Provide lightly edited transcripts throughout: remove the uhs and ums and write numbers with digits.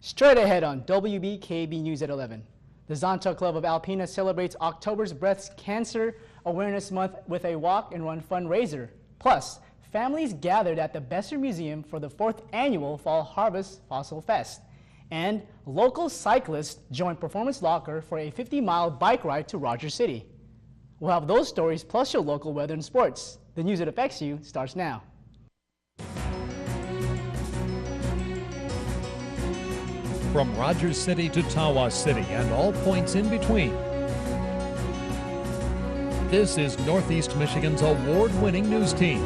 Straight ahead on WBKB News at 11. The Zonta Club of Alpena celebrates October's Breast Cancer Awareness Month with a walk and run fundraiser. Plus, families gathered at the Besser Museum for the 4th annual Fall Harvest Fossil Fest. And local cyclists joined Performance Locker for a 50-mile bike ride to Rogers City. We'll have those stories plus your local weather and sports. The news that affects you starts now. From Rogers City to Tawas City and all points in between. This is Northeast Michigan's award-winning news team.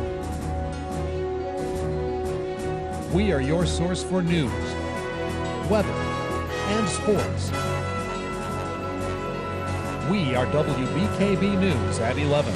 We are your source for news, weather, and sports. We are WBKB News at 11.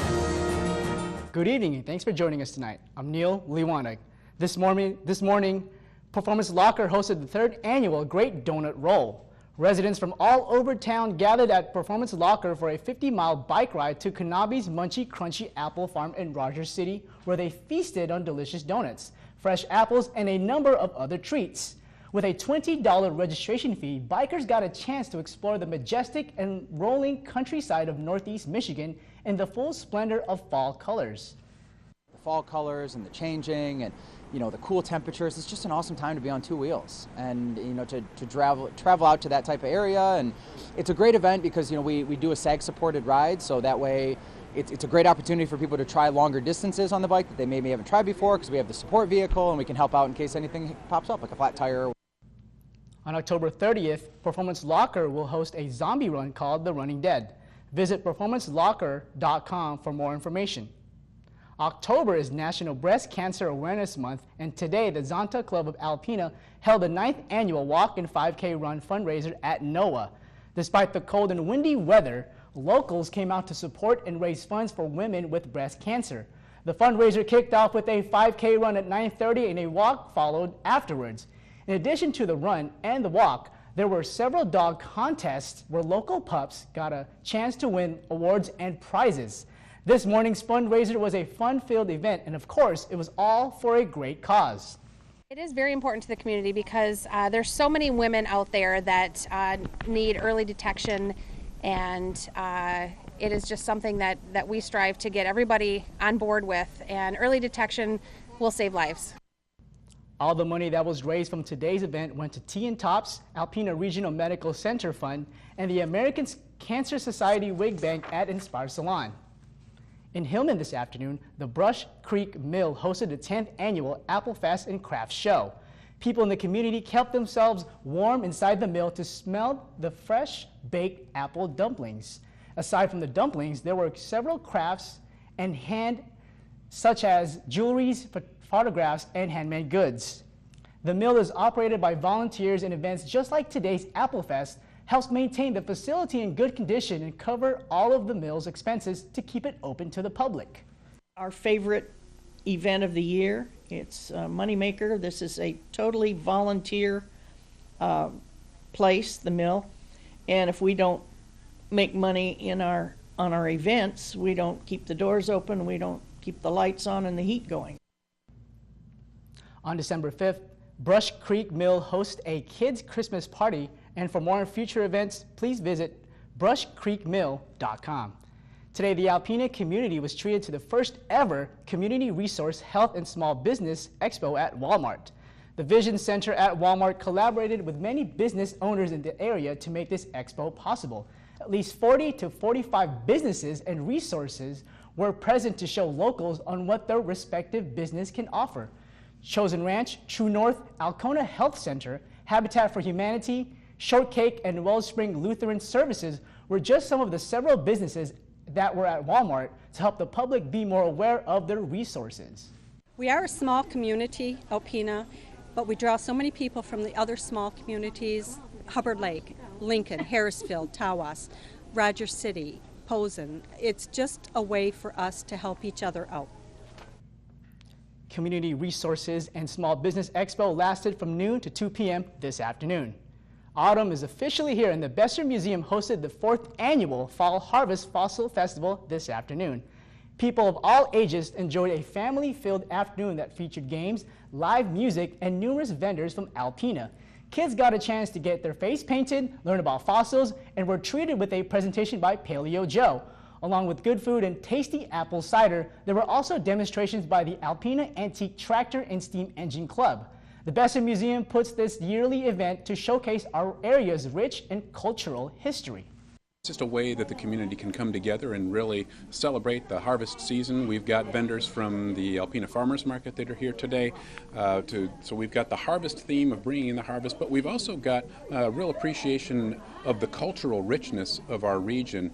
Good evening and thanks for joining us tonight. I'm Neil Liwanag. This morning, Performance Locker hosted the 3rd annual Great Donut Roll. Residents from all over town gathered at Performance Locker for a 50-mile bike ride to Kanabe's Munchy Crunchy Apple Farm in Rogers City, where they feasted on delicious donuts, fresh apples, and a number of other treats. With a $20 registration fee, bikers got a chance to explore the majestic and rolling countryside of Northeast Michigan in the full splendor of fall colors. The fall colors and the changing and the cool temperatures, it's just an awesome time to be on two wheels and, to travel out to that type of area. And it's a great event because, we do a SAG supported ride. So that way it's a great opportunity for people to try longer distances on the bike that they maybe haven't tried before because we have the support vehicle and we can help out in case anything pops up like a flat tire. On October 30th, Performance Locker will host a zombie run called The Running Dead. Visit performancelocker.com for more information. October is National Breast Cancer Awareness Month, and today the Zonta Club of Alpena held the 9th annual Walk and 5K Run fundraiser at NOAA. Despite the cold and windy weather, locals came out to support and raise funds for women with breast cancer. The fundraiser kicked off with a 5K run at 9:30 and a walk followed afterwards. In addition to the run and the walk, there were several dog contests where local pups got a chance to win awards and prizes. This morning's fundraiser was a fun-filled event, and of course, it was all for a great cause. It is very important to the community because there's so many women out there that need early detection, and it is just something that we strive to get everybody on board with, and early detection will save lives. All the money that was raised from today's event went to Tea and Tops, Alpena Regional Medical Center Fund, and the American Cancer Society Wig Bank at Inspire Salon. In Hillman this afternoon, the Brush Creek Mill hosted the 10th annual Apple Fest and Craft Show. People in the community kept themselves warm inside the mill to smell the fresh baked apple dumplings. Aside from the dumplings, there were several crafts and such as jewelries, photographs, and handmade goods. The mill is operated by volunteers, and events just like today's Apple Fest helps maintain the facility in good condition and cover all of the mill's expenses to keep it open to the public. Our favorite event of the year, it's Moneymaker. This is a totally volunteer place, the mill, and if we don't make money on our events, we don't keep the doors open, we don't keep the lights on and the heat going. On December 5th, Brush Creek Mill hosts a kids' Christmas party, and for more future events, please visit brushcreekmill.com. Today, the Alpena community was treated to the first ever Community Resource Health and Small Business Expo at Walmart. The Vision Center at Walmart collaborated with many business owners in the area to make this expo possible. At least 40 to 45 businesses and resources were present to show locals on what their respective business can offer. Chosen Ranch, True North, Alcona Health Center, Habitat for Humanity, Shortcake, and Wellspring Lutheran Services were just some of the several businesses that were at Walmart to help the public be more aware of their resources. We are a small community, Alpena, but we draw so many people from the other small communities, Hubbard Lake, Lincoln, Harrisville, Tawas, Rogers City, Posen. It's just a way for us to help each other out. Community Resources and Small Business Expo lasted from noon to 2 p.m. this afternoon. Autumn is officially here, and the Besser Museum hosted the 4th annual Fall Harvest Fossil Festival this afternoon. People of all ages enjoyed a family-filled afternoon that featured games, live music, and numerous vendors from Alpena. Kids got a chance to get their face painted, learn about fossils, and were treated with a presentation by Paleo Joe. Along with good food and tasty apple cider, there were also demonstrations by the Alpena Antique Tractor and Steam Engine Club. The Besson Museum puts this yearly event to showcase our area's rich and cultural history. It's just a way that the community can come together and really celebrate the harvest season. We've got vendors from the Alpena Farmers Market that are here today. So we've got the harvest theme of bringing in the harvest, but we've also got a real appreciation of the cultural richness of our region.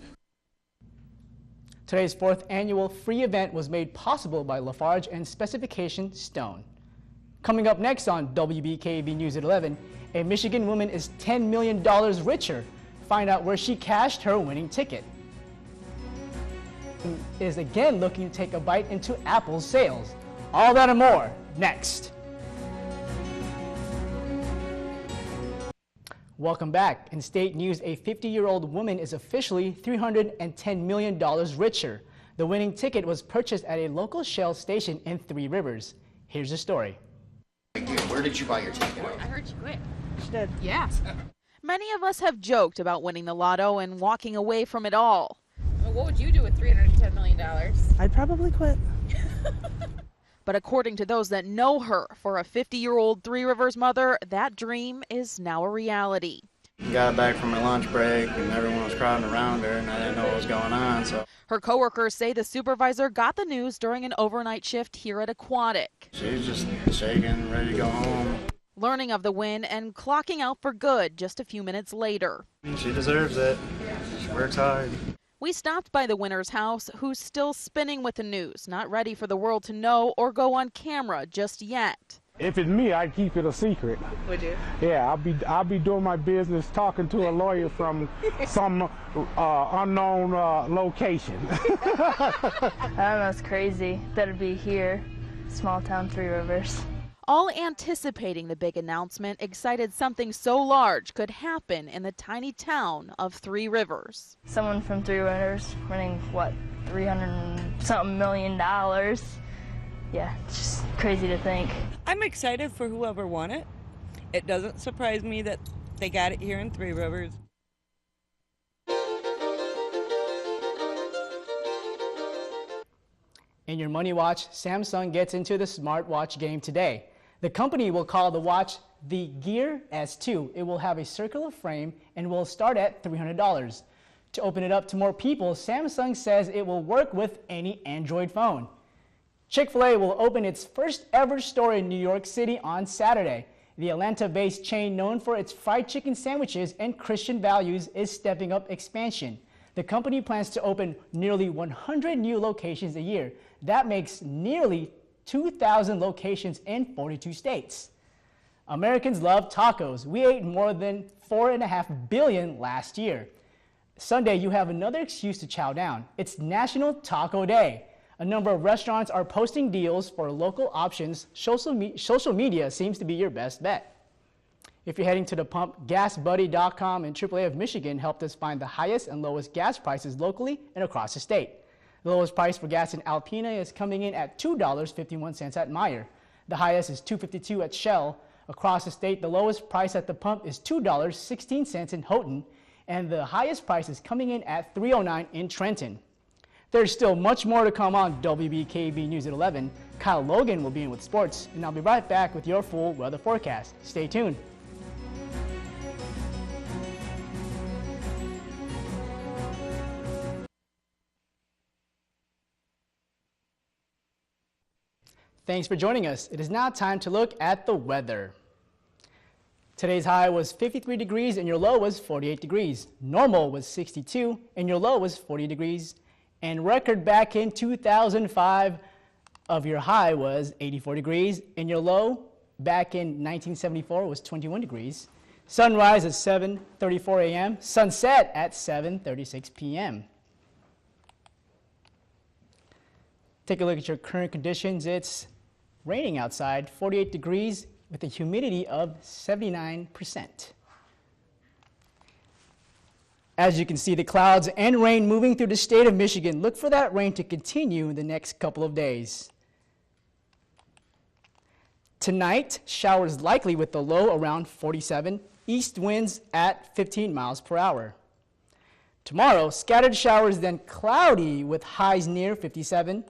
Today's 4th annual free event was made possible by Lafarge and Specification Stone. Coming up next on WBKB News at 11, a Michigan woman is $10 million richer. Find out where she cashed her winning ticket. Is again looking to take a bite into Apple's sales. All that and more next. Welcome back. In state news, a 50-year-old woman is officially $310 million richer. The winning ticket was purchased at a local Shell station in Three Rivers. Here's the story. Where did you buy your ticket? I heard you quit. She did. Yeah. Many of us have joked about winning the lotto and walking away from it all. Well, what would you do with $310 million? I'd probably quit. But according to those that know her, for a 50-year-old Three Rivers mother, that dream is now a reality. Got back from her lunch break and everyone was crowding around her and I didn't know what was going on. So her coworkers say the supervisor got the news during an overnight shift here at Aquatic. she's just shaking, ready to go home. Learning of the win and clocking out for good just a few minutes later. She deserves it. She works hard. We stopped by the winner's house, who's still spinning with the news, not ready for the world to know or go on camera just yet. If it's me, I'd keep it a secret. Would you? Yeah, I'll be doing my business, talking to a lawyer from some unknown location. I don't know, it's crazy that it'd be here, small town Three Rivers. All anticipating the big announcement, excited something so large could happen in the tiny town of Three Rivers. Someone from Three Rivers winning, what, $300-something million? Yeah, it's just crazy to think. I'm excited for whoever won it. It doesn't surprise me that they got it here in Three Rivers. In your Money Watch, Samsung gets into the smartwatch game today. The company will call the watch the Gear S2. It will have a circular frame and will start at $300. To open it up to more people, Samsung says it will work with any Android phone. Chick-fil-A will open its first ever store in New York City on Saturday. The Atlanta-based chain, known for its fried chicken sandwiches and Christian values, is stepping up expansion. The company plans to open nearly 100 new locations a year. That makes nearly 2,000 locations in 42 states. Americans love tacos. We ate more than 4.5 billion last year. Sunday, you have another excuse to chow down. It's National Taco Day. A number of restaurants are posting deals for local options. Social media seems to be your best bet. If you're heading to the pump, GasBuddy.com and AAA of Michigan helped us find the highest and lowest gas prices locally and across the state. The lowest price for gas in Alpena is coming in at $2.51 at Meyer. The highest is $2.52 at Shell. Across the state, the lowest price at the pump is $2.16 in Houghton, and the highest price is coming in at $3.09 in Trenton. There's still much more to come on WBKB News at 11. Kyle Logan will be in with sports, and I'll be right back with your full weather forecast. Stay tuned. Thanks for joining us. It is now time to look at the weather. Today's high was 53 degrees and your low was 48 degrees. Normal was 62 and your low was 40 degrees. And record back in 2005 of your high was 84 degrees and your low back in 1974 was 21 degrees. Sunrise at 7:34 a.m., sunset at 7:36 p.m. Take a look at your current conditions. It's raining outside, 48 degrees with a humidity of 79%. As you can see, the clouds and rain moving through the state of Michigan. Look for that rain to continue in the next couple of days. Tonight, showers likely with the low around 47, east winds at 15 miles per hour. Tomorrow, scattered showers, then cloudy with highs near 57.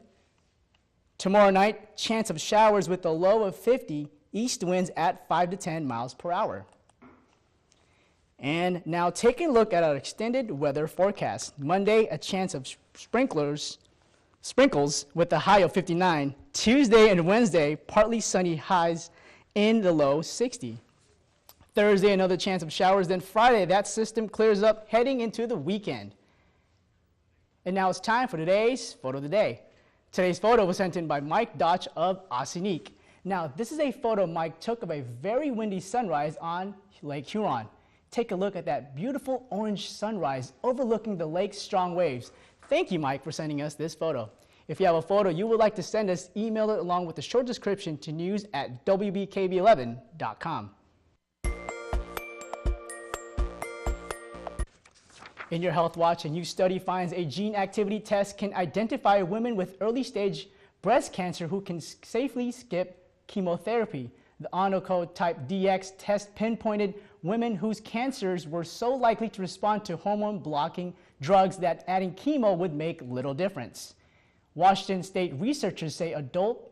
Tomorrow night, chance of showers with a low of 50, east winds at 5 to 10 miles per hour. And now taking a look at our extended weather forecast. Monday, a chance of sprinkles with a high of 59. Tuesday and Wednesday, partly sunny, highs in the low 60. Thursday, another chance of showers. Then Friday, that system clears up heading into the weekend. And now it's time for today's photo of the day. Today's photo was sent in by Mike Dodge of Ossining. Now, this is a photo Mike took of a very windy sunrise on Lake Huron. Take a look at that beautiful orange sunrise overlooking the lake's strong waves. Thank you, Mike, for sending us this photo. If you have a photo you would like to send us, email it along with a short description to news@wbkb11.com. In your Health Watch, a new study finds a gene activity test can identify women with early-stage breast cancer who can safely skip chemotherapy. The Oncotype DX test pinpointed women whose cancers were so likely to respond to hormone-blocking drugs that adding chemo would make little difference. Washington State researchers say adults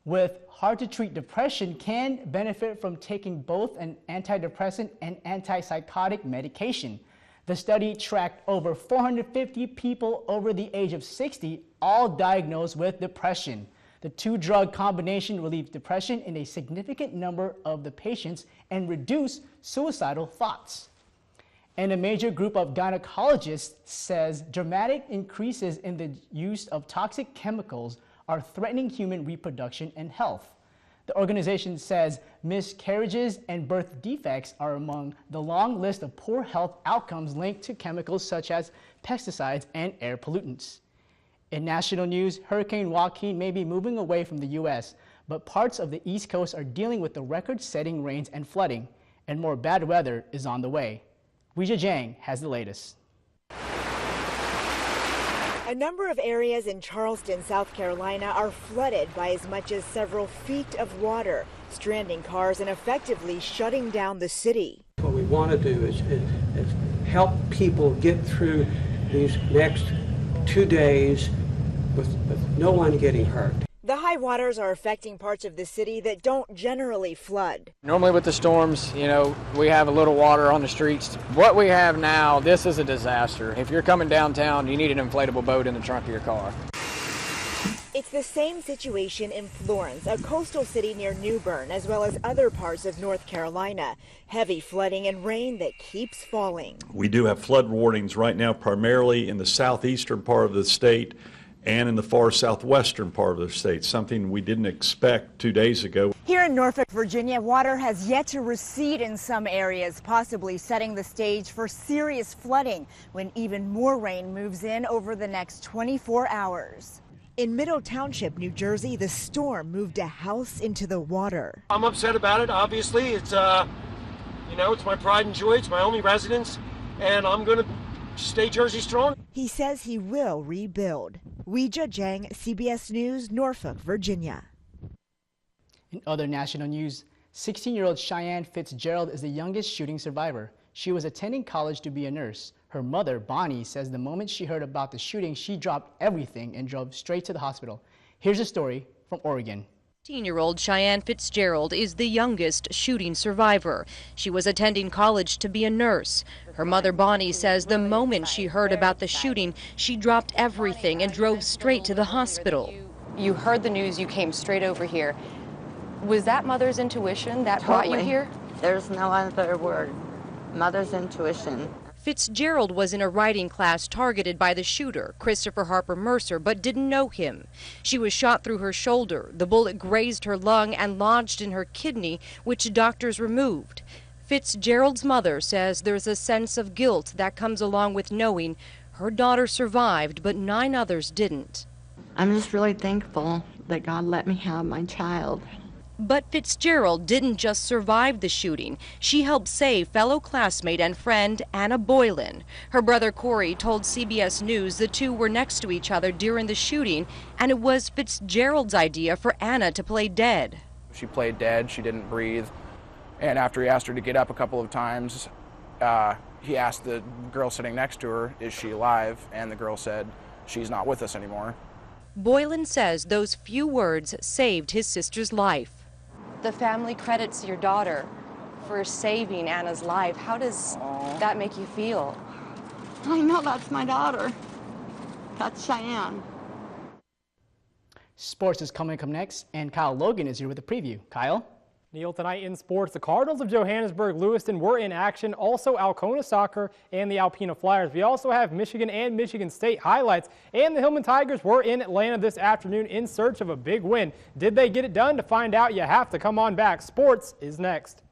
with hard-to-treat depression can benefit from taking both an antidepressant and antipsychotic medication. The study tracked over 450 people over the age of 60, all diagnosed with depression. The two-drug combination relieved depression in a significant number of the patients and reduced suicidal thoughts. And a major group of gynecologists says dramatic increases in the use of toxic chemicals are threatening human reproduction and health. The organization says miscarriages and birth defects are among the long list of poor health outcomes linked to chemicals such as pesticides and air pollutants. In national news, Hurricane Joaquin may be moving away from the U.S., but parts of the East Coast are dealing with the record-setting rains and flooding, and more bad weather is on the way. Weijia Jiang has the latest. A number of areas in Charleston, South Carolina are flooded by as much as several feet of water, stranding cars and effectively shutting down the city. What we want to do is help people get through these next 2 days with no one getting hurt. The high waters are affecting parts of the city that don't generally flood. Normally with the storms, we have a little water on the streets. What we have now, this is a disaster. If you're coming downtown, you need an inflatable boat in the trunk of your car. It's the same situation in Florence, a coastal city near New Bern, as well as other parts of North Carolina. Heavy flooding and rain that keeps falling. We do have flood warnings right now, primarily in the southeastern part of the state and in the far southwestern part of the state, something we didn't expect 2 days ago. Here in Norfolk, Virginia, water has yet to recede in some areas, possibly setting the stage for serious flooding when even more rain moves in over the next 24 hours. In Middle Township, New Jersey, the storm moved a house into the water. I'm upset about it, obviously. It's, it's my pride and joy. It's my only residence, and I'm going to stay Jersey strong. He says he will rebuild. Weijia Jiang, CBS News, Norfolk, Virginia. In other national news, 16-year-old Cheyenne Fitzgerald is the youngest shooting survivor. She was attending college to be a nurse. Her mother, Bonnie, says the moment she heard about the shooting, she dropped everything and drove straight to the hospital. Here's a story from Oregon. 16-year-old Cheyenne Fitzgerald is the youngest shooting survivor. She was attending college to be a nurse. Her mother, Bonnie, says the moment she heard about the shooting, she dropped everything and drove straight to the hospital. You heard the news, you came straight over here. Was that mother's intuition that brought you here? There's no other word. Mother's intuition. Fitzgerald was in a writing class targeted by the shooter, Christopher Harper Mercer, but didn't know him. She was shot through her shoulder. The bullet grazed her lung and lodged in her kidney, which doctors removed. Fitzgerald's mother says there's a sense of guilt that comes along with knowing her daughter survived, but 9 others didn't. I'm just really thankful that God let me have my child. But Fitzgerald didn't just survive the shooting. She helped save fellow classmate and friend Anna Boylan. Her brother Corey told CBS News the two were next to each other during the shooting, and it was Fitzgerald's idea for Anna to play dead. She played dead. She didn't breathe. And after he asked her to get up a couple of times, he asked the girl sitting next to her, is she alive? And the girl said, she's not with us anymore. Boylan says those few words saved his sister's life. The family credits your daughter for saving Anna's life. How does that make you feel? I know that's my daughter. That's Cheyenne. Sports is coming up next, and Kyle Logan is here with a preview. Kyle? Neil, tonight in sports, the Cardinals of Johannesburg-Lewiston were in action. Also, Alcona Soccer and the Alpena Flyers. We also have Michigan and Michigan State highlights. And the Hillman Tigers were in Atlanta this afternoon in search of a big win. Did they get it done? To find out, you have to come on back. Sports is next.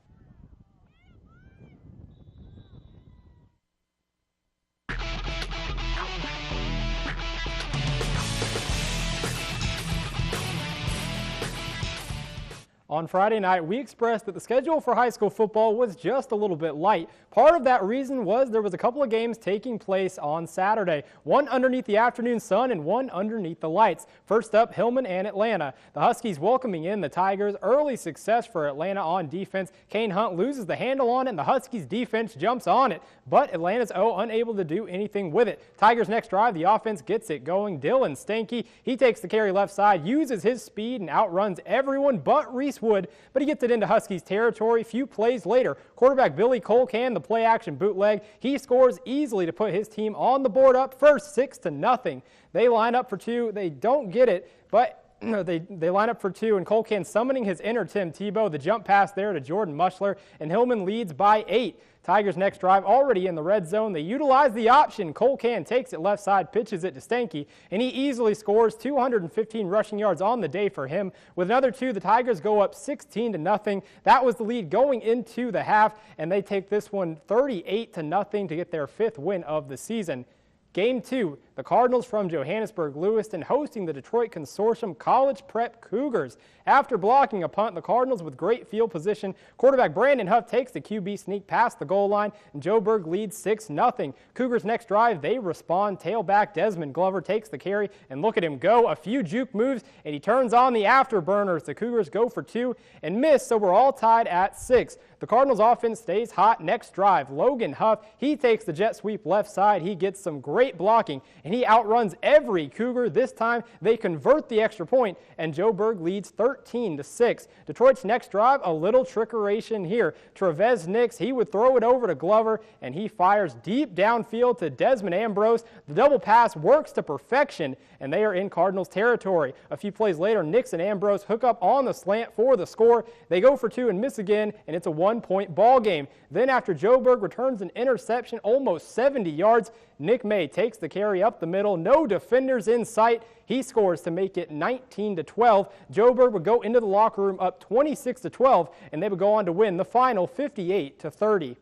On Friday night, we expressed that the schedule for high school football was just a little bit light. Part of that reason was there was a couple of games taking place on Saturday, one underneath the afternoon sun and one underneath the lights. First up, Hillman and Atlanta. The Huskies welcoming in the Tigers. Early success for Atlanta on defense. Kane Hunt loses the handle on it, and the Huskies defense jumps on it. But Atlanta's unable to do anything with it. Tigers' next drive, the offense gets it going. Dylan Stanky, he takes the carry left side, uses his speed and outruns everyone but Reese Wood, but he gets it into Huskies territory. Few plays later, quarterback Billy Colcan, the play-action bootleg, he scores easily to put his team on the board up first, 6-0. They line up for two. They don't get it, but they line up for two, and Colcan summoning his inner Tim Tebow. The jump pass there to Jordan Mushler, and Hillman leads by 8. Tigers' next drive already in the red zone. They utilize the option. Colcan takes it left side, pitches it to Stanky, and he easily scores 215 rushing yards on the day for him. With another two, the Tigers go up 16-0. That was the lead going into the half, and they take this one 38-0 to get their 5th win of the season. Game 2, the Cardinals from Johannesburg-Lewiston hosting the Detroit Consortium College Prep Cougars. After blocking a punt, the Cardinals with great field position, quarterback Brandon Huff takes the QB sneak past the goal line, and Joburg leads 6-0. Cougars' next drive, they respond. Tailback Desmond Glover takes the carry, and look at him go. A few juke moves, and he turns on the afterburners. The Cougars go for 2 and miss, so we're all tied at 6. The Cardinals offense stays hot. Next drive, Logan Huff, he takes the jet sweep left side. He gets some great blocking, and he outruns every Cougar. This time, they convert the extra point, and Joburg leads 13-6. Detroit's next drive, a little trickeration here. Trevez Nix, he would throw it over to Glover, and he fires deep downfield to Desmond Ambrose. The double pass works to perfection, and they are in Cardinals territory. A few plays later, Nix and Ambrose hook up on the slant for the score. They go for 2 and miss again, and it's a 1-point ball game. Then after Joburg returns an interception, almost 70 yards, Nick May takes the carry up the middle. No defenders in sight. He scores to make it 19-12. Joburg would go into the locker room up 26-12, and they would go on to win the final 58-30.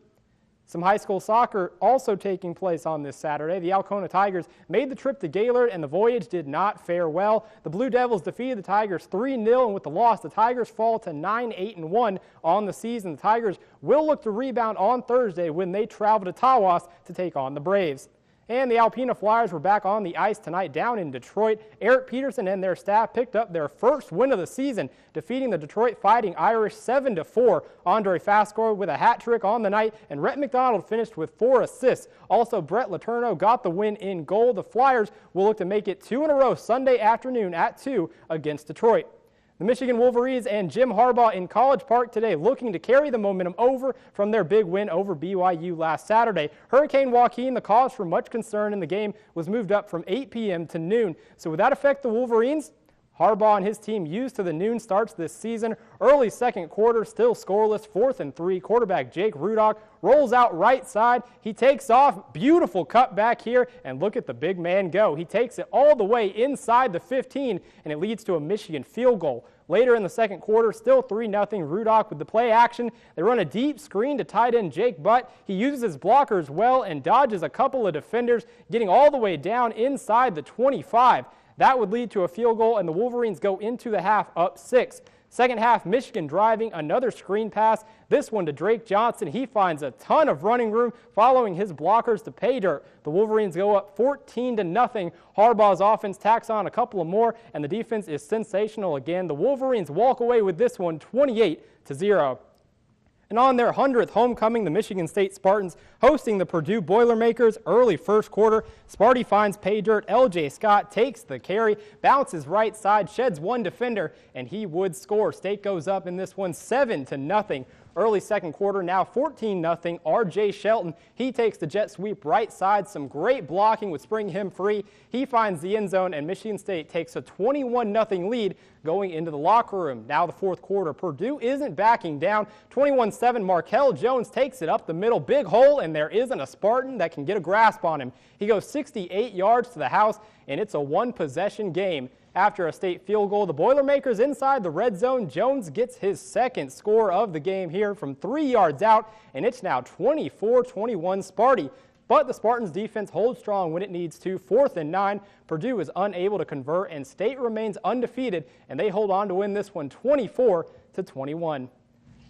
Some high school soccer also taking place on this Saturday. The Alcona Tigers made the trip to Gaylord, and the Voyage did not fare well. The Blue Devils defeated the Tigers 3-0, and with the loss, the Tigers fall to 9-8-1 on the season. The Tigers will look to rebound on Thursday when they travel to Tawas to take on the Braves. And the Alpena Flyers were back on the ice tonight down in Detroit. Eric Peterson and their staff picked up their first win of the season, defeating the Detroit Fighting Irish 7-4. Andre Fascore with a hat trick on the night, and Rhett McDonald finished with 4 assists. Also, Brett Letourneau got the win in goal. The Flyers will look to make it 2 in a row Sunday afternoon at 2 against Detroit. The Michigan Wolverines and Jim Harbaugh in College Park today looking to carry the momentum over from their big win over BYU last Saturday. Hurricane Joaquin, the cause for much concern in the game, was moved up from 8 p.m. to noon. So would that affect the Wolverines? Harbaugh and his team used to the noon starts this season. Early second quarter, still scoreless, 4th and 3. Quarterback Jake Rudock rolls out right side. He takes off. Beautiful cut back here, and look at the big man go. He takes it all the way inside the 15, and it leads to a Michigan field goal. Later in the second quarter, still 3-0. Rudock with the play action. They run a deep screen to tight end Jake Butt. He uses his blockers well and dodges a couple of defenders, getting all the way down inside the 25. That would lead to a field goal, and the Wolverines go into the half up 6. Second half, Michigan driving, another screen pass. This one to Drake Johnson. He finds a ton of running room following his blockers to pay dirt. The Wolverines go up 14-0. Harbaugh's offense tacks on a couple of more, and the defense is sensational again. The Wolverines walk away with this one 28-0. And on their 100th homecoming, the Michigan State Spartans hosting the Purdue Boilermakers. Early first quarter, Sparty finds pay dirt. LJ Scott takes the carry, bounces right side, sheds one defender, and he would score. State goes up in this one 7-0. Early second quarter, now 14-0. R.J. Shelton, he takes the jet sweep right side. Some great blocking would spring him free. He finds the end zone, and Michigan State takes a 21-0 lead going into the locker room. Now the fourth quarter, Purdue isn't backing down. 21-7, Markel Jones takes it up the middle. Big hole, and there isn't a Spartan that can get a grasp on him. He goes 68 yards to the house, and it's a one-possession game. After a State field goal, the Boilermakers inside the red zone. Jones gets his second score of the game here from 3 yards out, and it's now 24-21 Sparty. But the Spartans' defense holds strong when it needs to. 4th and 9, Purdue is unable to convert, and State remains undefeated, and they hold on to win this one 24-21.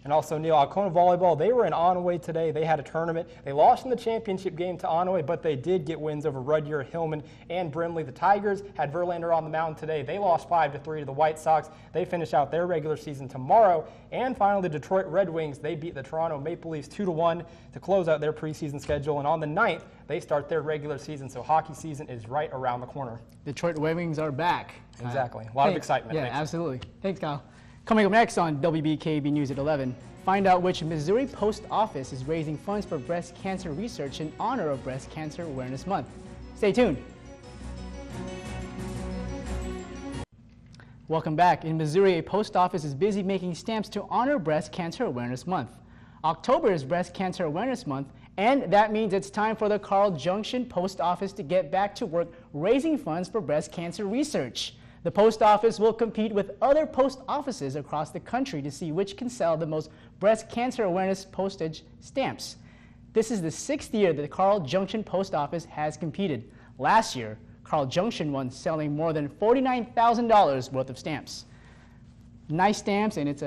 And also, Neil, Alcona Volleyball, they were in Onaway today. They had a tournament. They lost in the championship game to Onaway, but they did get wins over Rudyard, Hillman, and Brimley. The Tigers had Verlander on the mound today. They lost 5-3 to the White Sox. They finish out their regular season tomorrow. And finally, the Detroit Red Wings, they beat the Toronto Maple Leafs 2-1 to close out their preseason schedule. And on the 9th, they start their regular season, so hockey season is right around the corner. Detroit Red Wings are back. Exactly. A lot of excitement. Yeah, absolutely. Thanks, Kyle. Coming up next on WBKB News at 11, find out which Missouri Post Office is raising funds for breast cancer research in honor of Breast Cancer Awareness Month. Stay tuned. Welcome back. In Missouri, a post office is busy making stamps to honor Breast Cancer Awareness Month. October is Breast Cancer Awareness Month, and that means it's time for the Carl Junction Post Office to get back to work raising funds for breast cancer research. The post office will compete with other post offices across the country to see which can sell the most breast cancer awareness postage stamps. This is the 6th year that the Carl Junction Post Office has competed. Last year, Carl Junction won, selling more than $49,000 worth of stamps. Nice stamps, and it's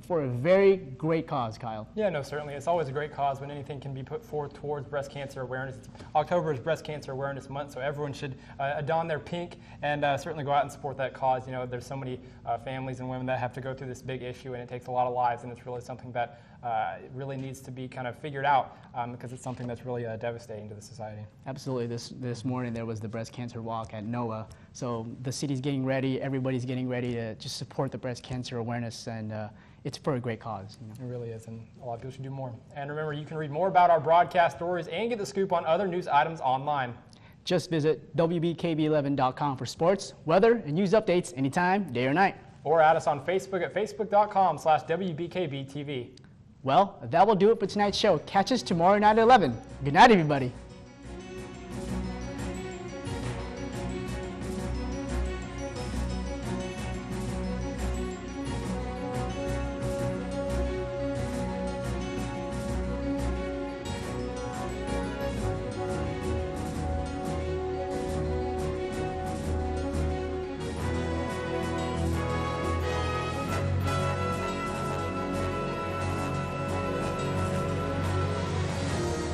for a very great cause, Kyle. Yeah, no, certainly. It's always a great cause when anything can be put forth towards breast cancer awareness. October is Breast Cancer Awareness Month, so everyone should don their pink and certainly go out and support that cause. You know, there's so many families and women that have to go through this big issue, and it takes a lot of lives, and it's really something that really needs to be kind of figured out because it's something that's really devastating to the society. Absolutely. This morning there was the breast cancer walk at NOAA. So the city's getting ready, everybody's getting ready to just support the breast cancer awareness, and it's for a great cause. You know? It really is, and a lot of people should do more. And remember, you can read more about our broadcast stories and get the scoop on other news items online. Just visit WBKB11.com for sports, weather, and news updates anytime, day or night. Or add us on Facebook at facebook.com/WBKBTV. Well, that will do it for tonight's show. Catch us tomorrow night at 11. Good night, everybody.